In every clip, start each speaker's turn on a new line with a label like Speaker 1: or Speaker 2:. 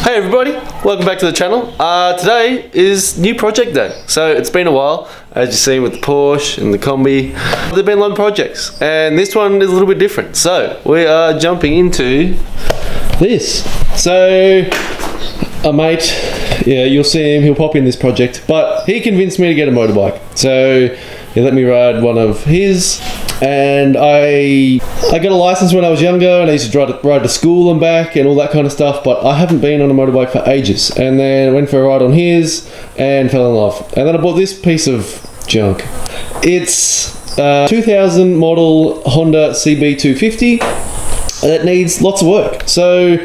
Speaker 1: Hey everybody, welcome back to the channel. Today is new project day. So it's been a while, as you've seen with the Porsche and the Combi. They've been long projects and this one is a little bit different. So we are jumping into this. So a mate, yeah, you'll see him, he'll pop in this project, but he convinced me to get a motorbike. So he let me ride one of his, and I got a license when I was younger and I used to ride to school and back and all that kind of stuff, but I haven't been on a motorbike for ages. And then I went for a ride on his and fell in love. And then I bought this piece of junk. It's a 2000 model Honda CB250 that needs lots of work. So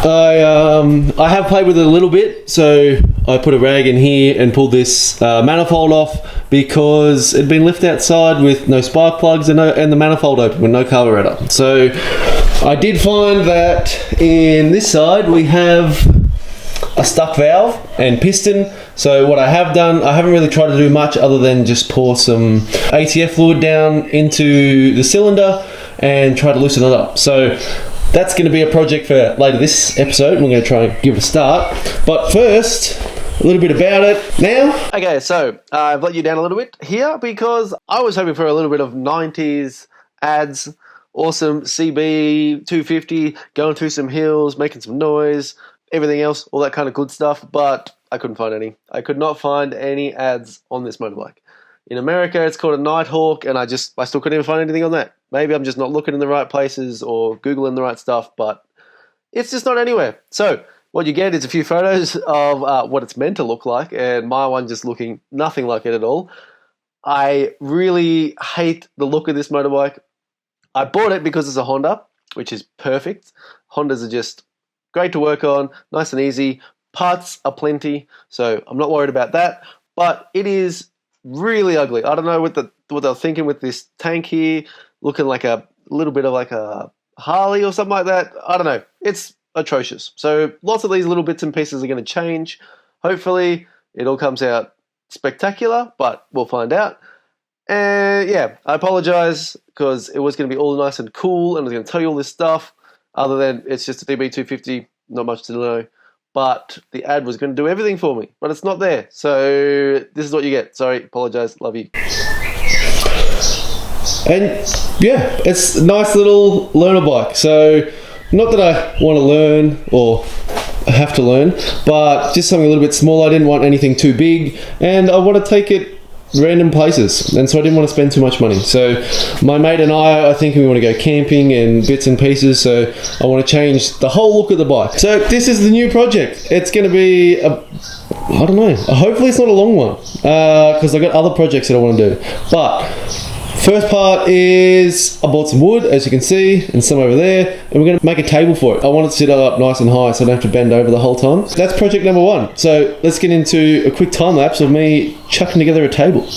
Speaker 1: I have played with it a little bit. So I put a rag in here and pulled this manifold off because it'd been left outside with no spark plugs and the manifold open with no carburetor. So I did find that in this side we have a stuck valve and piston. So what I have done, I haven't really tried to do much other than just pour some ATF fluid down into the cylinder and try to loosen it up. So that's going to be a project for later this episode. We're going to try and give it a start. But first, a little bit about it now. Okay, so I've let you down a little bit here because I was hoping for a little bit of 90s ads, awesome CB250, going through some hills, making some noise, everything else, all that kind of good stuff, but I couldn't find any. I could not find any ads on this motorbike. In America, it's called a Nighthawk, and I still couldn't even find anything on that. Maybe I'm just not looking in the right places or Googling the right stuff, but it's just not anywhere. So what you get is a few photos of what it's meant to look like, and my one just looking nothing like it at all. I really hate the look of this motorbike. I bought it because it's a Honda, which is perfect. Hondas are just great to work on, nice and easy. Parts are plenty, so I'm not worried about that. But it is really ugly. I don't know what they're thinking with this tank here, looking like a little bit of like a Harley or something like that. I don't know. It's atrocious. So lots of these little bits and pieces are going to change. Hopefully it all comes out spectacular, but we'll find out. And yeah, I apologize because it was going to be all nice and cool and I was going to tell you all this stuff. Other than it's just a CB250, not much to know. But the ad was going to do everything for me, but it's not there. So this is what you get. Sorry, apologize, love you. And yeah, it's a nice little learner bike. So not that I want to learn or have to learn, but just something a little bit small. I didn't want anything too big, and I want to take it random places, and so I didn't want to spend too much money. So my mate and I think we want to go camping and bits and pieces, so I want to change the whole look of the bike. So this is the new project. It's going to be I don't know, hopefully it's not a long one because I've got other projects that I want to do. But first part is I bought some wood, as you can see, and some over there, and we're going to make a table for it. I want it to sit up nice and high so I don't have to bend over the whole time. That's project number one. So let's get into a quick time lapse of me chucking together a table.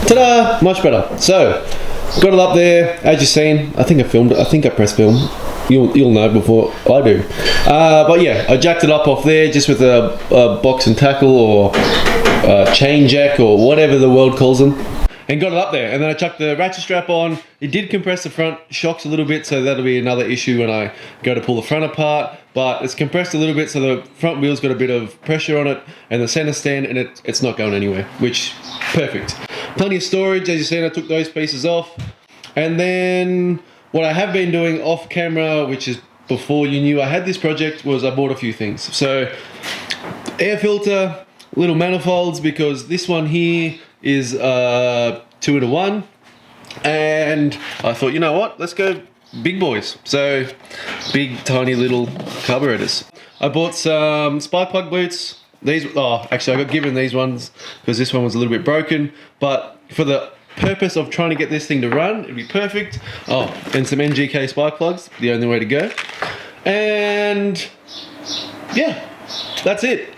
Speaker 1: Ta-da! Much better. So, got it up there, as you've seen. I think I filmed it. I think I pressed film. You'll know before I do. But yeah, I jacked it up off there just with a box and tackle or chain jack or whatever the world calls them. And got it up there, and then I chucked the ratchet strap on. It did compress the front shocks a little bit, so that'll be another issue when I go to pull the front apart. But it's compressed a little bit, so the front wheel's got a bit of pressure on it, and the center stand, and it's not going anywhere, which, perfect. Plenty of storage, as you've seen, I took those pieces off. And then what I have been doing off camera, which is before you knew I had this project, was I bought a few things. So, air filter, little manifolds, because this one here is 2-in-1, and I thought, you know what, let's go big boys. So big tiny little carburetors. I bought some spark plug boots. Actually I got given these ones because this one was a little bit broken, but for the purpose of trying to get this thing to run, it'd be perfect. And some NGK spark plugs, the only way to go. And yeah, that's it.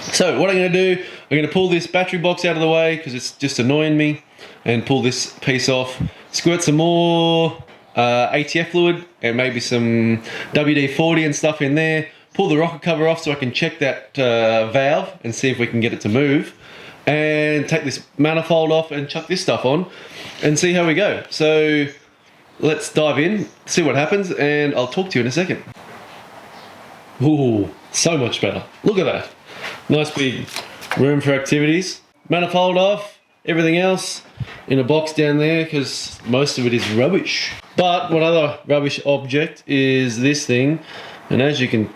Speaker 1: So what I'm going to do, I'm going to pull this battery box out of the way because it's just annoying me, and pull this piece off, squirt some more ATF fluid and maybe some WD-40 and stuff in there, pull the rocker cover off so I can check that valve and see if we can get it to move, and take this manifold off and chuck this stuff on and see how we go. So let's dive in, see what happens, and I'll talk to you in a second. Ooh, so much better. Look at that. Nice big room for activities. Manifold off, everything else in a box down there because most of it is rubbish. But one other rubbish object is this thing, and as you can,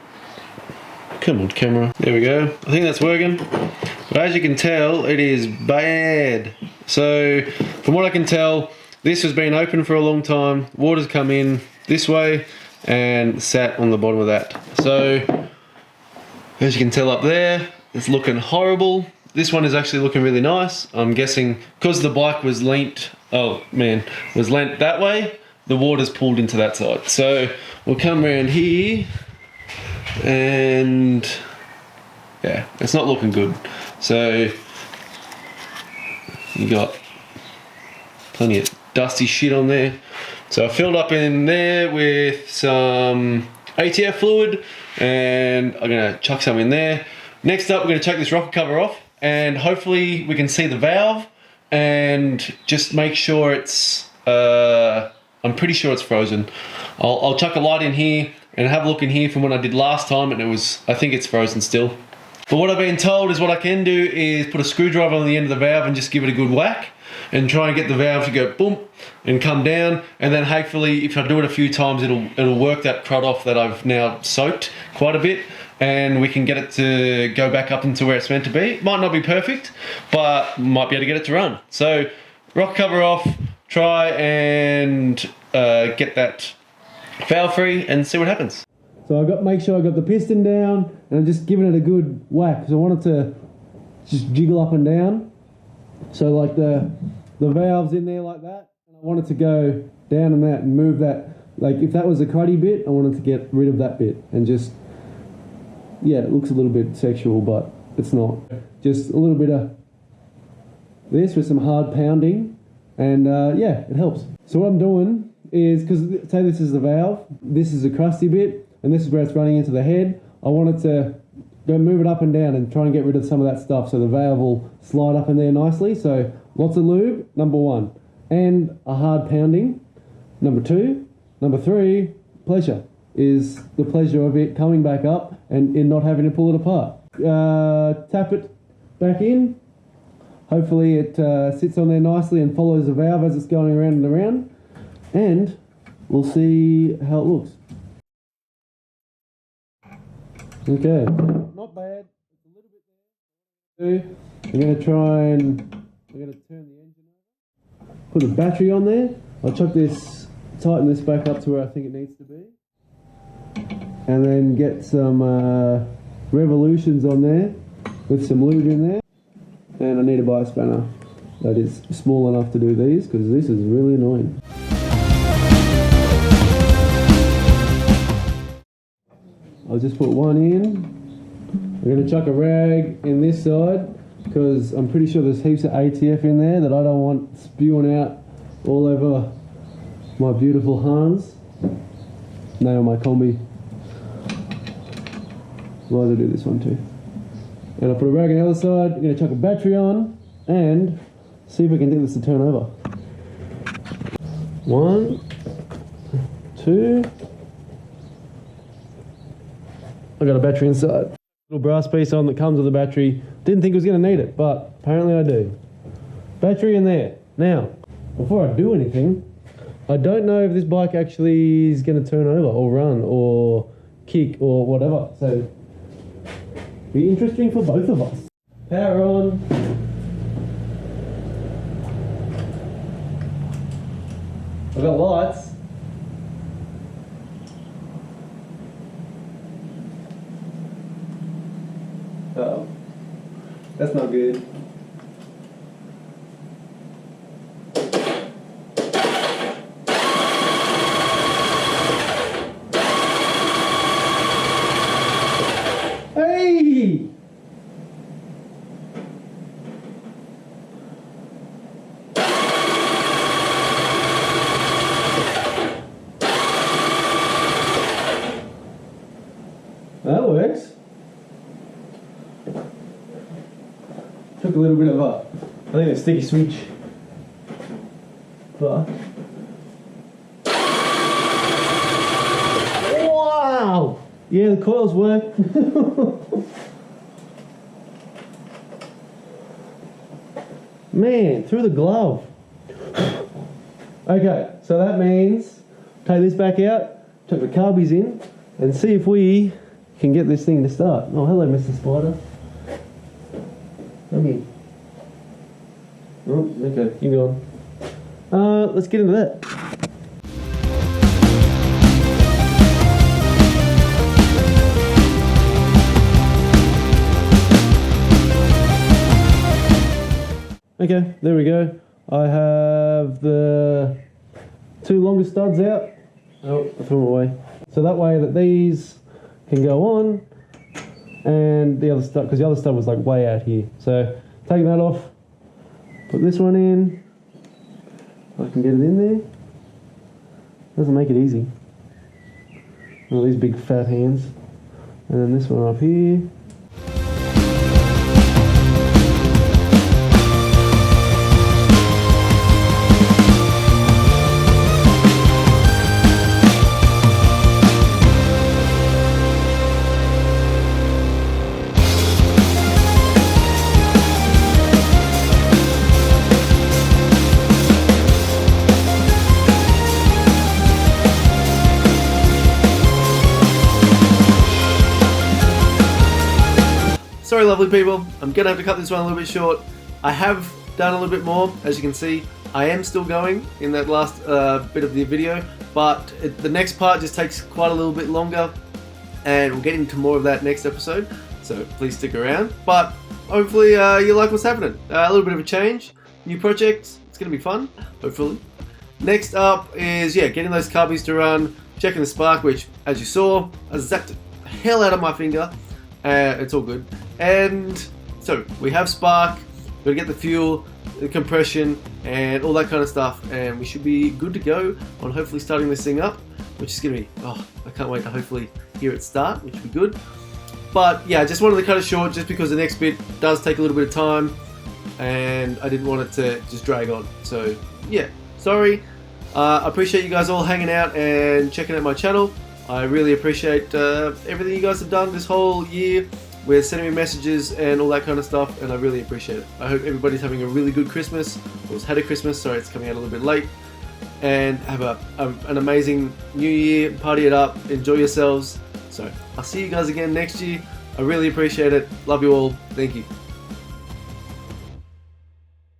Speaker 1: come on camera, there we go. I think that's working. But as you can tell, it is bad. So from what I can tell, this has been open for a long time. Water's come in this way and sat on the bottom of that. So as you can tell up there, it's looking horrible. This one is actually looking really nice. I'm guessing because the bike was leant, was leant that way, the water's pulled into that side. So we'll come around here, and yeah, it's not looking good. So you got plenty of dusty shit on there. So I filled up in there with some ATF fluid, and I'm gonna chuck some in there. Next up, we're gonna chuck this rocker cover off, and hopefully we can see the valve and just make sure it's, I'm pretty sure it's frozen. I'll chuck a light in here and have a look in here from when I did last time, and I think it's frozen still. But what I've been told is what I can do is put a screwdriver on the end of the valve and just give it a good whack and try and get the valve to go boom and come down, and then hopefully if I do it a few times it'll work that crud off that I've now soaked quite a bit, and we can get it to go back up into where it's meant to be. Might not be perfect, but might be able to get it to run. So rock cover off, try and get that valve free and see what happens. So make sure I got the piston down, and I'm just giving it a good whack because I want it to just jiggle up and down. So like the valve's in there like that, and I want it to go down and that and move that. Like if that was a cruddy bit, I wanted to get rid of that bit and just, yeah, it looks a little bit sexual, but it's not. Just a little bit of this with some hard pounding, and yeah, it helps. So what I'm doing is, because say this is the valve, this is a crusty bit, and this is where it's running into the head. I want it to go move it up and down and try and get rid of some of that stuff so the valve will slide up in there nicely. So lots of lube, number one, and a hard pounding, number two. Number three, pleasure, is the pleasure of it coming back up and in not having to pull it apart. Tap it back in. Hopefully it sits on there nicely and follows the valve as it's going around and around, and we'll see how it looks. Okay, not bad. It's a little bit there. I'm going to try and turn the engine over. Put a battery on there. I'll tighten this back up to where I think it needs to be, and then get some revolutions on there with some lube in there. And I need to buy a spanner that is small enough to do these, because this is really annoying. I'll just put one in. I'm going to chuck a rag in this side because I'm pretty sure there's heaps of ATF in there that I don't want spewing out all over my beautiful Hans. Nail my combi. I'll either do this one too. And I'll put a rag on the other side. I'm going to chuck a battery on and see if we can get this to turn over. 1, 2. I got a battery inside. Little brass piece on that comes with the battery. Didn't think I was going to need it, but apparently I do. Battery in there. Now, before I do anything, I don't know if this bike actually is going to turn over or run or kick or whatever. So, be interesting for both of us. Power on. I've got lights. Uh-oh. That's not good. Hey! That works. Took a little bit of I think a sticky switch. But wow! Yeah, the coils work. Man, through the glove. Okay, so that means take this back out, chuck the carbies in, and see if we can get this thing to start. Oh, hello, Mr. Spider. Come here. Oh, okay, you go on. Let's get into that. Okay, there we go. I have the 2 longer studs out. Oh, I threw them away. So that way that these can go on, and the other stud, because the other stud was like way out here. So taking that off, put this one in. I can get it in there. Doesn't make it easy. All these big fat hands. And then this one up here. Sorry lovely people, I'm going to have to cut this one a little bit short. I have done a little bit more, as you can see. I am still going in that last bit of the video, but the next part just takes quite a little bit longer, and we'll get into more of that next episode, so please stick around. But hopefully you like what's happening. A little bit of a change, new project, it's going to be fun, hopefully. Next up is, yeah, getting those carbies to run, checking the spark, which, as you saw, I zapped the hell out of my finger. It's all good. And so we have spark, we're gonna get the fuel, the compression, and all that kind of stuff, and we should be good to go on hopefully starting this thing up, which is gonna be, oh, I can't wait to hopefully hear it start, which will be good. But yeah, I just wanted to cut it short just because the next bit does take a little bit of time, and I didn't want it to just drag on. So yeah, sorry. I appreciate you guys all hanging out and checking out my channel. I really appreciate everything you guys have done this whole year with sending me messages and all that kind of stuff, and I really appreciate it. I hope everybody's having a really good Christmas, or has had a Christmas, sorry it's coming out a little bit late, and have an amazing new year, party it up, enjoy yourselves. So I'll see you guys again next year. I really appreciate it. Love you all. Thank you.